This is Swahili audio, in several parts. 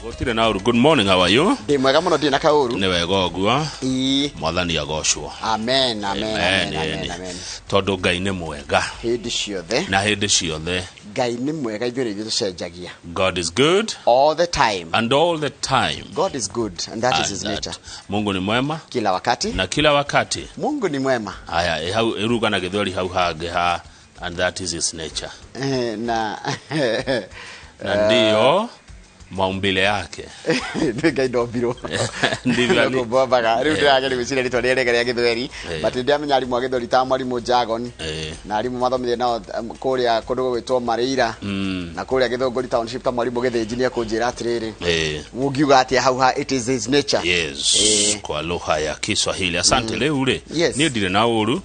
Gotire na uru. Good morning, how are you? Ndi mwega muno ndi na kauru. Ni wega ogwo. Mwathani agoshwo. Amen, amen, amen, amen, amen. Tondu Ngai ni mwega. Hindi ciothe. Na hindi ciothe. Ngai ni mwega ithuĩ nĩ tucenjagia. God is good. All the time. And all the time. God is good and that is his nature. Mungu ni mwema. Kila wakati. Na kila wakati. Mungu ni mwema. Aya, iruga na githori hau hange ha, and that is his nature. Na ndio maumbile yake. Ngai ndombirwo. Ndivyo ni bobaga. Riu ndirage ni wicira ritwa rĩrĩa rĩa gĩthweri. But ndiamenya arimu a gĩthweri ta mwarimu Jagon. Na arimu mathomithie nao kũrĩa kũndũ gwĩtwo Marĩira. Na kũrĩa Gĩthũngũri township ta mwarimu Gĩthĩnji nĩ akũnjĩra atĩrĩrĩ. Ungiuga atĩa hau ha, it is his nature. Yes. Kwa lugha ya Kiswahili. Asante leo ri. Ni ndire na uru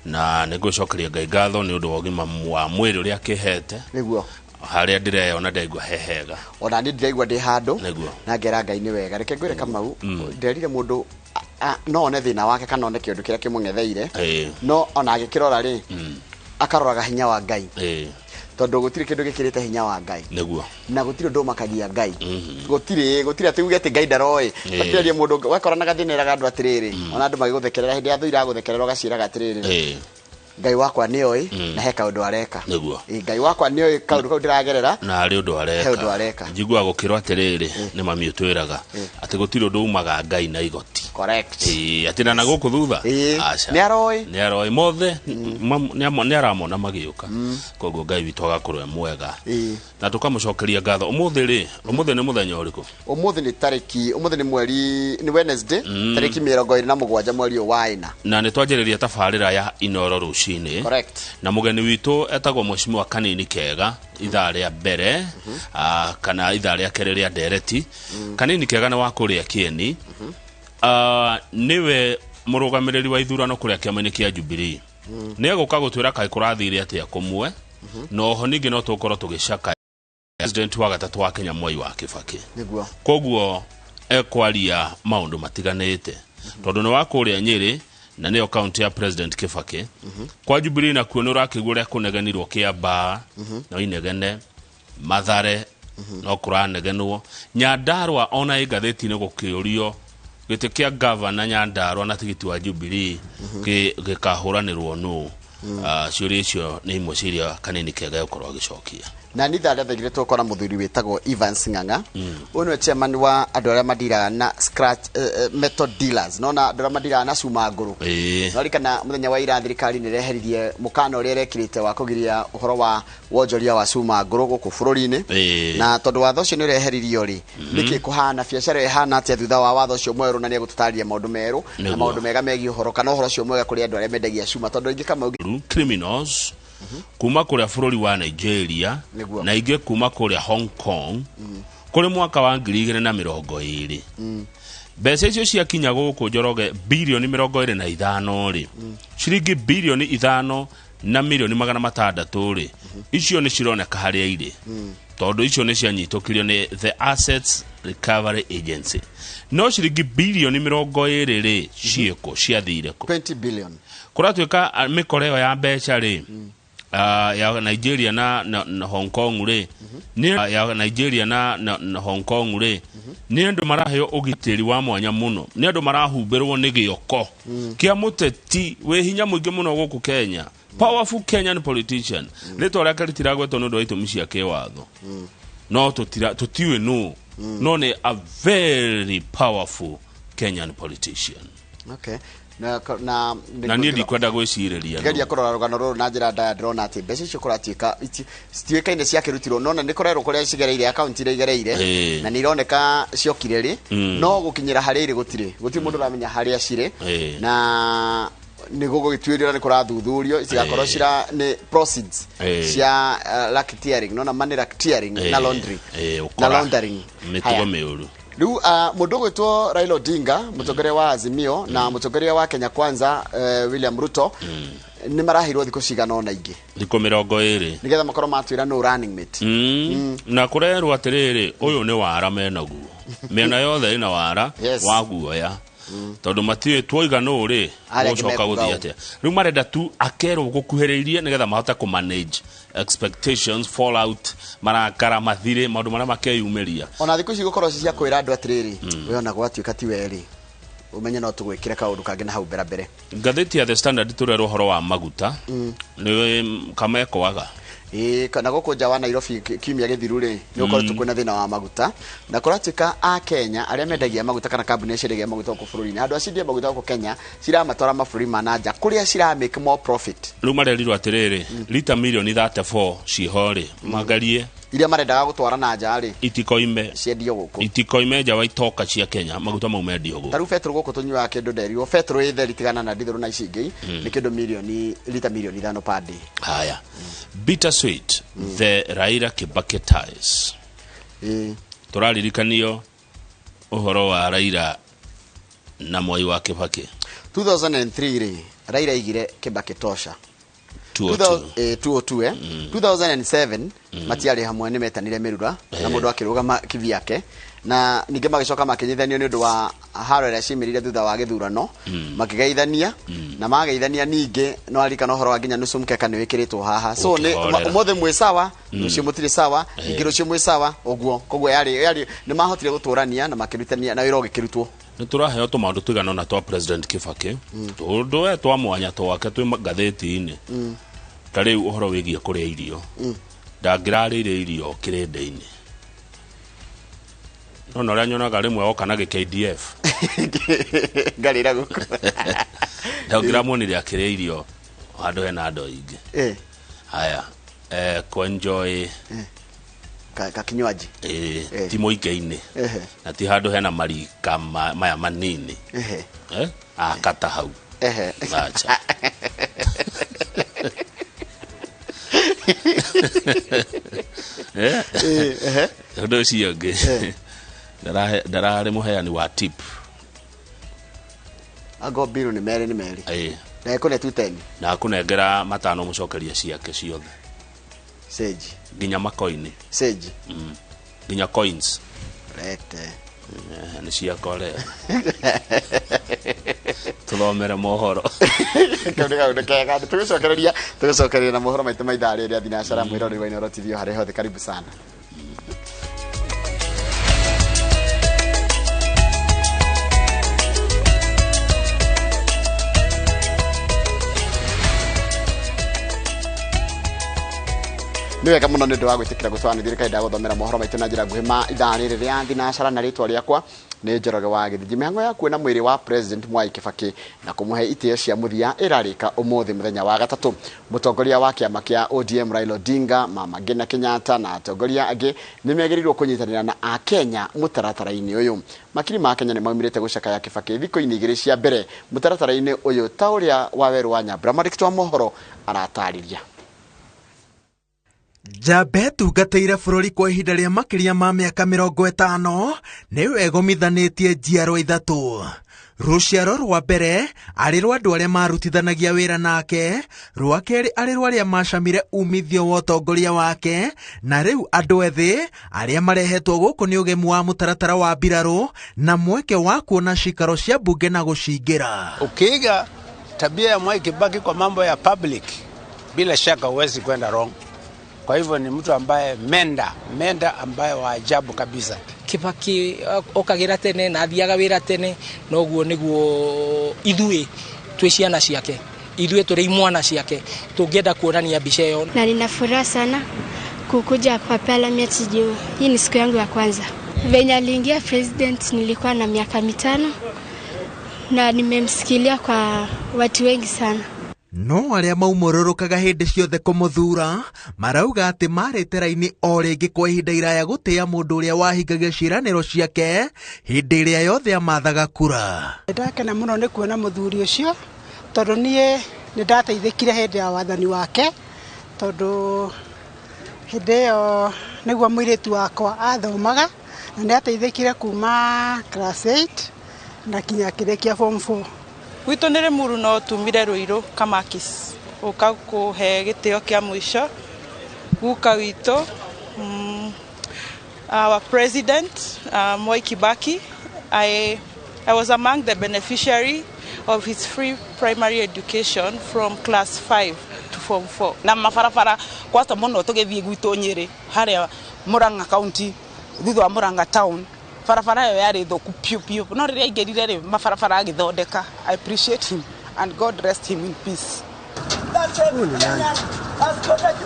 na nĩngũcokeria Ngai ngatho nĩ ũndũ wa ũgima wa mwĩrĩ ũrĩa akĩhete. Nĩguo. Haria ndĩreona ndaigua hehega. Ona ni ndaigua ndi handu na ngera Ngai ni wega. Reke ngwire Kamau nderire mundu no one thina wake kana one kĩndũ kĩrĩa kĩmũngetheire. No ona agĩkĩrora ri akaroraga hinya wa Ngai. Tondu gutire kindu gikirite hinya wa Ngai. Niguo. Na gutire ndu makagia Ngai. Gutire ati uge ati Ngai ndaroi. Gutire mundu wakorana gathinira gandu atiriri. Ona andu magiguthekerera hindi athu iraguthekerera gaciraga atiriri. Ngai wakwa ni oi na he kaundu areka. Niguo. Ngai wakwa ni oi kaundu kau ndiragerera na ari undu areka. He undu areka. Njigua gukirwa atiriri ni mami utwiraga ati gutire undu umaga Ngai na igoti. Correct. Ati na guku thutha. Acha. Ni aroi mothe ni aramona magiuka. Koguo Ngai witu agakorwo mwega. Na tukamucokeria ngatho. Umuthi ni muthenya uriku? Umuthi ni tariki, umuthi ni mweri ni Wednesday, tariki 27 mweri wa 4. Na ni twanjiriria tabarira ya Inooro Ruciini. Correct. Na mugeni witu etagwo Mheshimiwa Kanini Kega ithaa ria mbere kana ithaa ria kere ria ndereti. Kanini Kega ni wa kuria Kieni. Niwe murugamiriri wa ithurano kuria kiama-ini kia Jubilee. Ni aguka gutwira kai kurathire atia kumwe. No ho ningi no tukorwo tugicaka president wa gatatu wa Kenya Mwai wa Kibaki. Niguo. Koguo ekwaria maundu matiganite. Tondu ni wa kuria Nyeri na niyo county ya President Kibaki. Kwa Jubilee na kuo nurakigura kuneganirwo Kiambaa no inegene Mathare no kuranegenwo Nyandarua ona igatheti-ini gukiurio gite kia governor Nyandarua na tigiti wa Jubilee gikahuranirwo no ciuria icio ni imwe ciria Kanini Kega yokorwo agicokia. Na ni thare thegire tukora muthuri wetagwo Evans Ng'ang'a. Uno chairman wa andu aria madira na scratch method dealers. Nona andu aria madira na cuma nguru. No rikana muthenya wa ira thirikari ni reheririe mukana uria rekirite wa kugiria uhoro wa wonjoria wa cuma nguru guku bururi-ini. Na tondu watho ucio ni reheririo ri niki kuhana biacara ihana atia thutha wa watho ucio mweru na ni gututaria maundu meru na maundu mega megi uhoro kana uhoro ucio mwega kuri andu aria mendagia cuma tondu ingi kama criminals kuma kuria bururi wa Nigeria na inge kuma kuria Hong Kong kuri mwaka wa 2020. Mbeca icio cia kinya guku Njoroge bilioni 25 ri ciringi bilioni 5 na milioni 600 ri icio ni cironeka haria iri tondu icio ni cianyitũkirio ni the Assets Recovery Agency. No ciringi bilioni 20 ri cieko ciathire ku 20 billion kuratuika mikoreo ya mbeca ri ya Nigeria na Hong Kong ri ni ya Nigeria na Hong Kong ri ni andu maraheo ugitiri wa mwanya muno ni andu marahumberwo ni gioko kia muteti we hinya muingi muno guku Kenya, powerful Kenyan politician rito ria karitira gweto no ndo itumi cia kiwatho no tutiwe no ni a very powerful Kenyan politician. Okay. Na ni ndikwenda gwicireria ngeria kurora rugano ruru na njira ndaya ndrona ati mbeca icio kuratiika citiikaine cia kirutirwo nona ni korero kuria cigereire account ire igereire na ni ironeka ciokire ri no gukinyira hari iri gutire mundu ramenya haria cire na ni gugituirio ni kurathuthurio icigakorwo cira ni proceeds cia racketeering nona money racketeering na laundering mitugo miuru. Riu mundu gwitwo Raila Odinga mutongoria wa Azimio na mutongoria wa Kenya Kwanza William Ruto ni marahirwo thikũ cigana ona ingi thikũ 20 nigetha makorwo matwira no running mate na kurerwo atiriri uyu ni wara menaguo mena yothe ina wara wa guoya tondu matiwe twoiga no ri gocoka guthia atia riu marenda tu akero gukuhiririe nigetha mahota ku manage expectations fallout marakara mathire maundu maria makeyumiria ona thiku ici gukorwo cia kwira andu atiriri we ona gwatuika ti weri umenye no tugwikira kaundu kangi na hau mbere ngatheti ya The Standard turero horo wa maguta ni kameko waga kana goko nja wa Nairobi kiumia githiru ri ni ukoretwo kwina thina wa maguta na kuratika a Kenya aria mendagia maguta kana kambuni ciendagia maguta ku bururi-ini andu acindia maguta ku Kenya ciramatwara maburi mananja kuria cira make more profit riu marerirwo atiriri lita milioni 34 cihori magarie iria marendaga gutwara na nja ri itikoime ciendio guku itikoime nja wa itoka cia Kenya maguta mau mendio guku taru petrol guku tunywa kindu nderio petrol itheri tigana na ndithuru na icingi ni kindu lita milioni 5 per day haya bittersweet the Raila Kibaki ties turaririkanio uhoro wa Raila na Moi wa Kibaki 2003 ri Raila igire Kibaki tosha 2002 2007 matiari hamwe ni metanire mirura na mundu akirugama kivyake na ninge magicoka makinyithanio ni undu wa haro ria cimirire thutha wa githurano makigeithania na mageithania ninge no arika no horo wa nginya nusu mkeka ni wikiritwo haha so ni umothe mwe sawa nucio mutire sawa ingiro cio mwe sawa oguo kogwo yari ni mahotire guturania na makirutania na wira ugikirutwo ni turaheo tumaundu twigana na twa President Kibaki tundu twa mwanya twake twi gatheti-ini tari uhoro wigie kuria irio ndangirarire irio kirende-ini no ria nyonaga rimwe oka na KDF ngarira guku ndangiramuonire akiria irio andu hena andu ingi haya ko enjoy ka kinywaji ti muike-ini na ti handu hena marika maya manini akata hau acha ndo cionge ndarare muheani wa tip ago biru ni meri na ikone 210 na kunengera matano mucokeria ciake ciothe sage ginya makoini sage ginya coins rete ni cia kore tuthomere mohoro kega tugicokereria na mohoro maitu maithari ria thinacara mwirori wa Inooro TV hari hothe karibu sana niwe kama muno ndu wa gwitikira gutwanithira kaida guthomera mohoro maitu na njira nguhima ithari ria thinacara na ritwa riakwa ni Njoroge wa Githiji mihango ya kuona mwiri wa President Mwai Kibaki na kumuhe itio cia muthia irarika umuthi muthenya wa gatatu mutongoria wa kiama kia ODM Raila Odinga Mama Ngina Kenyatta na atongoria angi nimegerirwo kunyitanira na a Kenya mutaratara-ini uyu makiri ma Kenya ni maumirite gucakaya Kibaki thiko-ini igiri cia mbere mutaratara-ini uyu ta uria wa weru wa Nyambura marikitwa mohoro aratariria Jabe tungateire bururi kwa ihinda ria makiria ma miaka 50 niwe egomithanĩtie njiarwa ithatu. Ruciaro rwa mbere arĩ rwa andũ arĩa marutithanagia wĩra nake, rwa kerĩ arĩ rwa arĩa macamire umithio wa ũtongoria wake, na rĩu andũ ethĩ arĩa marehetwo gũkũ nĩ ũgemu wa mũtaratara wa mbirarũ na mweke wa kuona cikaro cia bunge na gũcingĩra. Ukiiga tabia ya Mwai Kibaki kwa mambo ya public, bila shaka huwezi kwenda wrong. Kwa hivyo ni mtu ambaye menda ambaye wa ajabu kabisa. Kibaki okagira tene na athiaga wira tene noguo niguo ithuĩ twĩ ciana ciake, ithuĩ tũrĩ imwana ciake tũngĩenda kuonania mbica ĩyo. Na nina furaha sana kukuja kwa parliament juu hii ni siku yangu ya kwanza. Venye aliingia president nilikuwa na miaka 5 na nimemsikilia kwa watu wengi sana. No arĩa maumũrũrũkaga hĩndĩ ciothe kũmũthura marauga atĩ marĩte raini o rĩngĩ kwa ihinda iraya gũtĩa mũndũ ũrĩa wahingagia ciĩranĩro ciake hĩndĩ ĩrĩa yothe amathaga kura. Ndakena mũno nĩ kuona mũthuri ũcio tondũ niĩ nĩ ndateithĩkire hĩndĩ ya wathani wake tondũ hĩndĩ ĩyo nĩguo mũirĩtu wakwa athomaga na nĩ ateithĩkire kuma class 8 na kinya kĩrĩkia form 4. Witũ nĩ Limuru no tumire Ruiru Kamakis uka kuhe gĩtĩo kĩa mũico guka witũ our president Mwai Kibaki I was among the beneficiary of his free primary education from class 5 to form 4. Na mafarafara kwa sababu mono togevi gwito Nyeri haria Murang'a County thutha wa Murang'a town farafara yo yari tho kupiu no riria igerire mafarafara agithondeka. I appreciate him and God rest him in peace.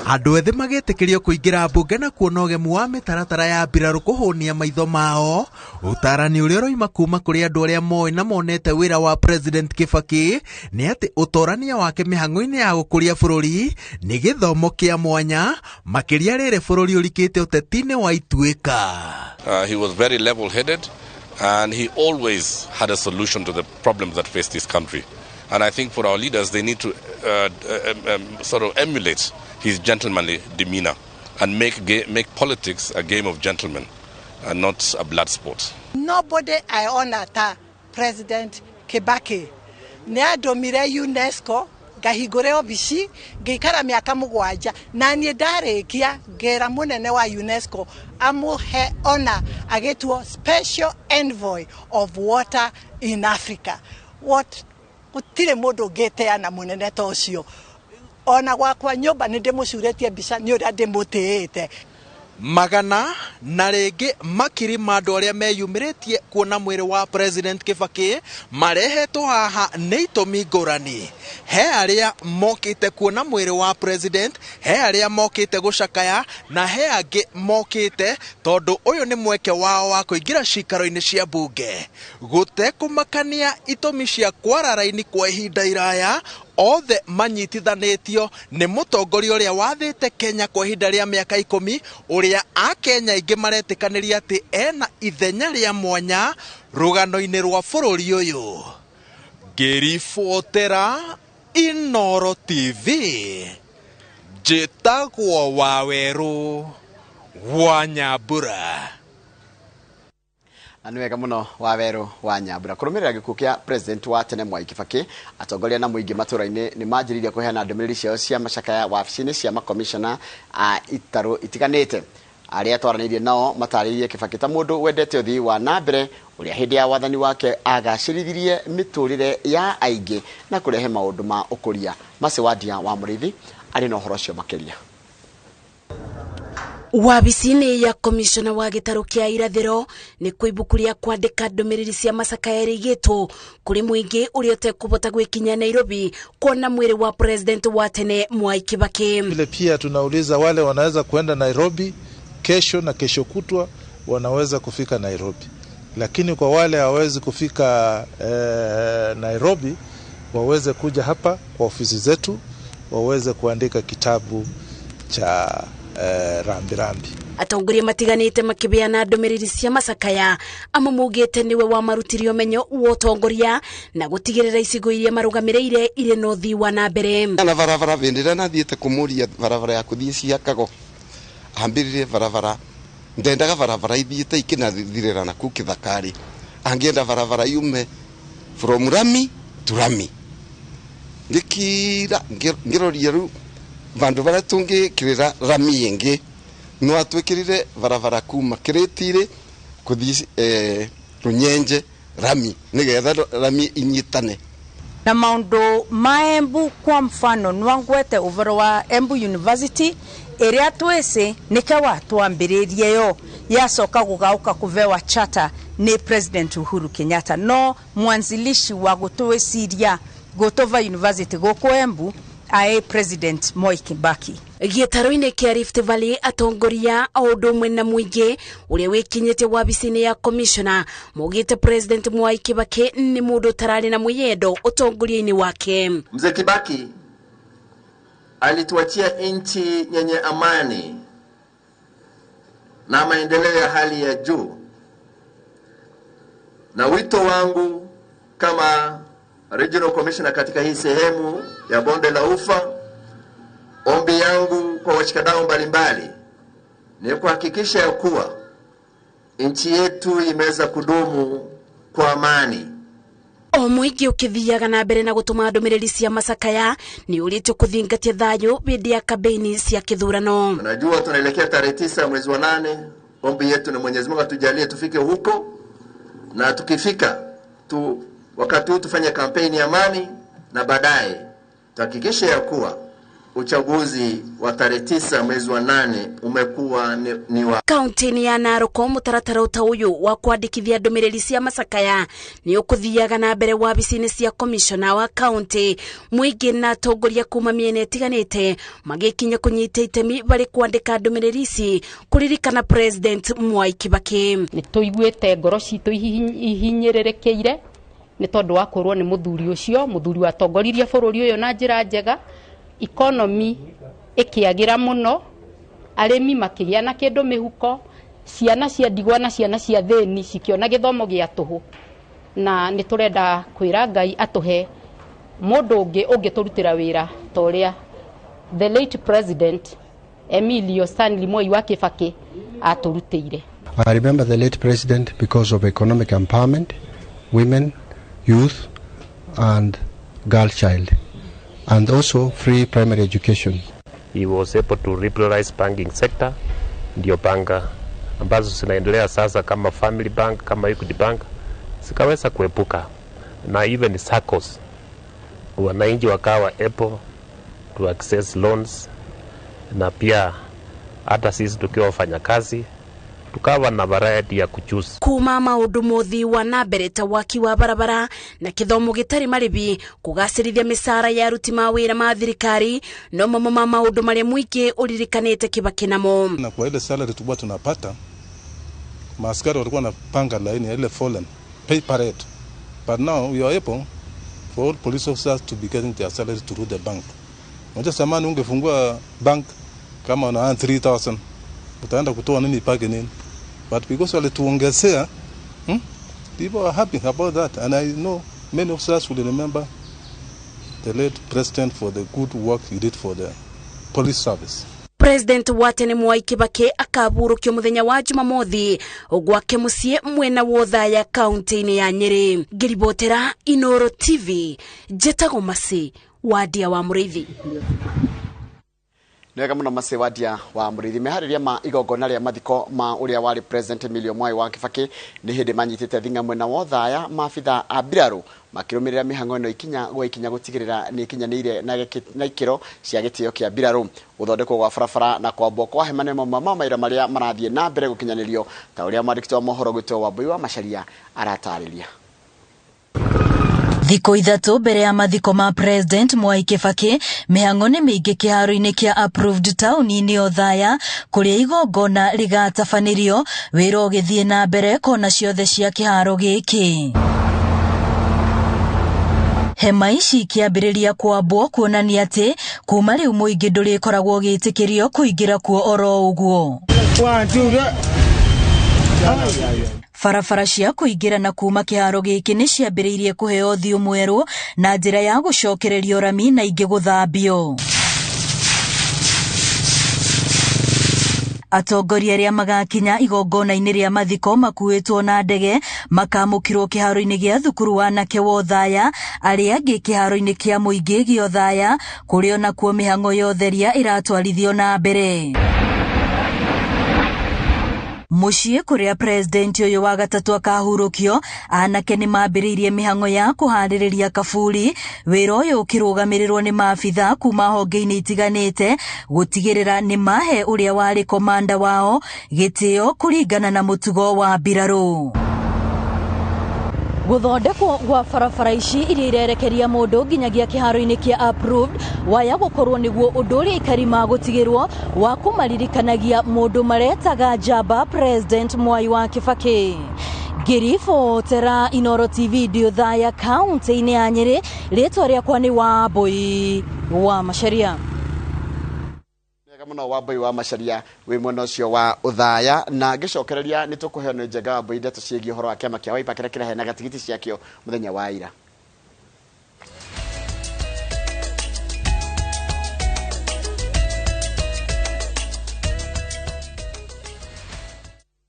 Andũ ethĩ magĩtĩkĩrio kũingĩra mbunge na kuona ũgemu wa mĩtaratara ya mbirarũ kũhũnia maitho mao. Ũtarani ũrĩa ũroima kuma kũrĩ andũ arĩa moĩ na monete wĩra wa President Kibaki nĩ atĩ ũtorania wake mĩhang'o-inĩ ya gũkũria bũrũri nĩ gĩthomo kĩa mwanya makĩria rĩrĩ bũrũri ũrikĩte ũteti-inĩ wa Ituĩka. He was very level-headed and he always had a solution to the problems that faced this country. And I think for our leaders, they need to sort of emulate his gentlemanly demeanor and make politics a game of gentlemen and not a blood sport. Nobody I honor President Kibaki. Ne adomire UNESCO gahigore obici geikara miaka mugwanja na nie ndarekia ngera munene wa UNESCO amuhe honor agetwo special envoy of water in Africa. What utire mundu ngeteana munene ta ucio ona gwakwa nyumba ni ndimucuretie mbica ni uria ndimutiite. Magana na rĩngĩ makiri ma andũ arĩa meyumĩrĩtie kuona mwĩrĩ wa President Kibaki marehetwo haha nĩ itũmi ngũrani. He arĩa mokĩte kuona mwĩrĩ wa President, he arĩa mokĩte gũcakaya na he angĩ mokĩte tondũ ũyũ nĩ mweke wao wa kũingĩra cikaro-inĩ cia mbunge. Gũtekũmakania itũmi cia kwara raini kwa ihinda iraya, othe manyitithanĩtio nĩ mũtongoria ũrĩa wathĩte Kenya kwa ihinda rĩa mĩaka 10 ũrĩa Akenya aingĩ maretĩkanĩria atĩ ena ithenya rĩa mwanya rũgano-inĩ rwa bũrũri ũyũ. Ngĩribotera Inooro TV, njĩtagwo Wawerũ wa Nyambura. Anu wega muno Wawerũ wa Nyambura kũrũmĩrĩra gĩkuũ kĩa President wa tene Mwai Kibaki. Atongoria na mũingĩ matũra-inĩ nĩ manjĩrĩirie kũheana ndũmĩrĩri ciao cia macakaya wabici-inĩ cia makomishona a itarũ itiganĩte. Arĩa twaranĩirie nao matarĩirie Kibaki ta mũndũ wendete ũthii wa na mbere ũrĩa hĩndĩ ya wathani wake agacĩrithirie mĩtũrĩre ya aingĩ na kũrehe maũndũ ma ũkũria. Mase Wadia wa Mũrĩithi arĩ na ũhoro ũcio makĩria. Wabici-inĩ ya komishona wa gĩtarũ kĩa irathĩro nĩ kwa ibuku rĩa kwandĩka ndũmĩrĩri cia macakaya rĩigĩtwo kũrĩ mũingĩ ũrĩa ũtekũbota gwĩkinya Nairobi kuona mwĩrĩ wa President wa tene Mwai Kibaki. Vile pia tunauliza wale wanaweza kuenda Nairobi kesho na kesho kutwa wanaweza kufika Nairobi, lakini kwa wale hawezi kufika Nairobi waweze kuja hapa kwa ofisi zetu waweze kuandika kitabu cha rambirambi. Atongoria matiganĩte makĩbeana ndũmĩrĩri cia macakaya amamugĩte niwe wa marutirio menyo wotongoria na gũtigĩrĩra icigo iria marũgamĩrĩire irĩ na ũthii wa na mbere. Na barabara vendera na thiĩte kũmũria barabara ya kũthiĩ ciakago ambĩrĩrie barabara ndendaga barabara ithiĩte ikĩnathirĩra na kũ Kĩthakari angĩenda barabara yume from Rami to Rami ngĩkira ngĩroria rĩu vandu bara tungĩkĩrĩra Rami ingĩ no atwĩkĩrire barabara kuma Kĩrĩtire kũthiĩ Runyenje Rami nĩgetha Rami inyitane. Na maũndũ ma Embu kwa mfano nwangwete ũvero wa Embu University ĩrĩa twĩci nĩkawa twambĩrĩrie yo yacoka gũgauka kũvewa charter nĩ President Uhuru Kenyatta no mwanzilishi wa gũtwĩciria gũtova university gũkũ Embu ae President Mwai Kibaki. Gĩtarũ-inĩ kĩa Rift Valley atongoria o ũndũ ũmwe na mũingĩ ũrĩa wĩkinyĩte wabici-inĩ ya komishona mugĩte President Mwai Kibaki nĩ mũndũ tararĩ na mwĩyendo ũtongoria-inĩ wake. Mzee Kibaki alituachia nchi yenye amani na maendeleo ya hali ya juu, na wito wangu kama Regional Commissioner katika hii sehemu ya Bonde la Ufa, ombi yangu kwa washikadau mbalimbali ni kuhakikisha ya kuwa nchi yetu imeweza kudumu kwa amani. O mũingĩ ũkĩthiaga na mbere na gũtũma ndũmĩrĩri cia macakaya nĩ ũrĩtio kũthingatia thayũ hĩndĩ ya kampeni cia kĩthurano. Najua tunaelekea tarehe 9 mwezi wa 8. Ombi yetu ni Mwenyezi Mungu atujalie tufike huko, na tukifika wakati huu tufanye kampeni ya amani, na baadaye tuhakikishe ya kuwa uchaguzi wa tarehe 9 mwezi wa 8 umekuwa ni wa kaunti ya Naroko. Mutaratara uyu wa kwandikithia ndumiriri cia macakaya ni ukuthiaga na mbere wabici-ini cia komishona wa kaunti. Muingi na atongoria kuma miena itiganite magikinya kunyita itemi bari kwandika ndumiriri ici kuririkana President Mwai Kibaki. Ni tuiguite ngoro citu ihinyirirekeire ni tondu wa kurwo ni muthuri ucio, muthuri wa tongoririe bururi uyu na njira njega, economy ikiagira muno, arimi makigia na kindu mihuko, ciana cia ndigwa na ciana cia theni cikiona githomo gia tuhu, na ni turenda kwira Ngai atuhe mundu ungi turutira wira toria the late president Emilio Stanley Moi wa Kibaki aturutire. I remember the late president because of economic empowerment, women, youth and girl child, and also free primary education. He was able to liberalize banking sector, ndio banka ambazo zinaendelea sasa kama Family Bank, kama Equity Bank zikaweza kuepuka, na even SACCOs wananchi wakawa able to access loans, na pia hata sisi tukiwa wafanyakazi tukawa na variety ya kuchusi. Kuma maundu mothi wa nambere ta waki wa barabara na kithomo gitari maribi kugacirithia misara ya aruti ma wira ma thirikari no mama maundu maria muingi uririkanite Kibaki namo. Na kwa ile salary tulikuwa tunapata, maaskari walikuwa wanapanga laini ile fallen pay parade, but now we are able for all police officers to be getting their salary through the bank. Unajua zamani ungefungua bank kama una 3000 utaenda kutoa nini pake nini, but because walituongezea, people are happy about that, and I know many of us will remember the late president for the good work he did for the police service. President wa tene Mwai Kibaki akaburukio muthenya wa Jumamothi gwake mucie mwena wotha ya kaunti-ini ya Nyeri. Ngiribotera Inooro TV, Jetago Masi wadia wa Muriithi. Nega muno masewadia wa Muriithi mehariria ma igongona ria mathiko ma uria wari President Emilio Mwai wa Kibaki ni hindi manyitite thinga mwena wotha ya maabitha a mbiraru makirumirira mihango ino ikinya gutigirira ni ikinyanire na ikiro cia gitio kia mbiraru uthondekwo gwa barabara na kwambwo kwa hemane mama maira maria marathie na mbere gukinyanirio ta uria mwandiki wa mohoro gwitwo Wambui wa Macharia aratariria. Thiko ithatu mbere ya mathiko ma President Mwai Kibaki mihango ni miingi kiharo-ini kia approved town-ini Othaya kuria igongona rigatafanirio wira ugithie na mbere kona ciothe cia kiharo giki. Hema ici kiambiriria kwambwo kuonania ati kuma riu muingi ndurikoragwo gitikirio kuingira kuo oro uguo. Barabara cia kuingira na kuma kiharo giki ni ciambiriirie kuheo thiu mweru na njira ya gucokererio rami na ingi guthambio. Atongoria aria magakinya igongona-ini ria mathiko makuitwo na ndege makamukirwo kiharo-ini gia thukuru wa anake wa Othaya, aria angi kiharo-ini kia muingi gia Othaya kurio nakuo mihango ya utheria iratwarithio na mbere. Mucie kuria president uyu wa gatatu akahurukio anake ni mambiriirie mihango ya kuhaririria kaburi, wira uyu ukirugamirirwo ni maabitha kuma honge-ini itiganite gutigirira ni mahe uria wari komanda wao gitio kuringana na mutugo wa mbiraru. Guthondekwo gwa barabara ici iria irerekeria mundu nginyagia kiharo-ini kia approved waya gukorwo niguo undu uria ikari magutigirwo wa kumaririkanagia mundu maretaga njamba President Mwai wa Kibaki. Ngiribotera Inooro TV Othaya kaunti-ini ya Nyeri, ritwa riakwa ni Wambui wa Macharia. Muno Wambui wa Macharia wi mwena ucio wa Othaya, na ngicokereria ni tukuheo ni njega Wambui ndeto ciegi horo wa kiama kia Wiper kiria kirahena gatigiti ciakio muthenya wa ira.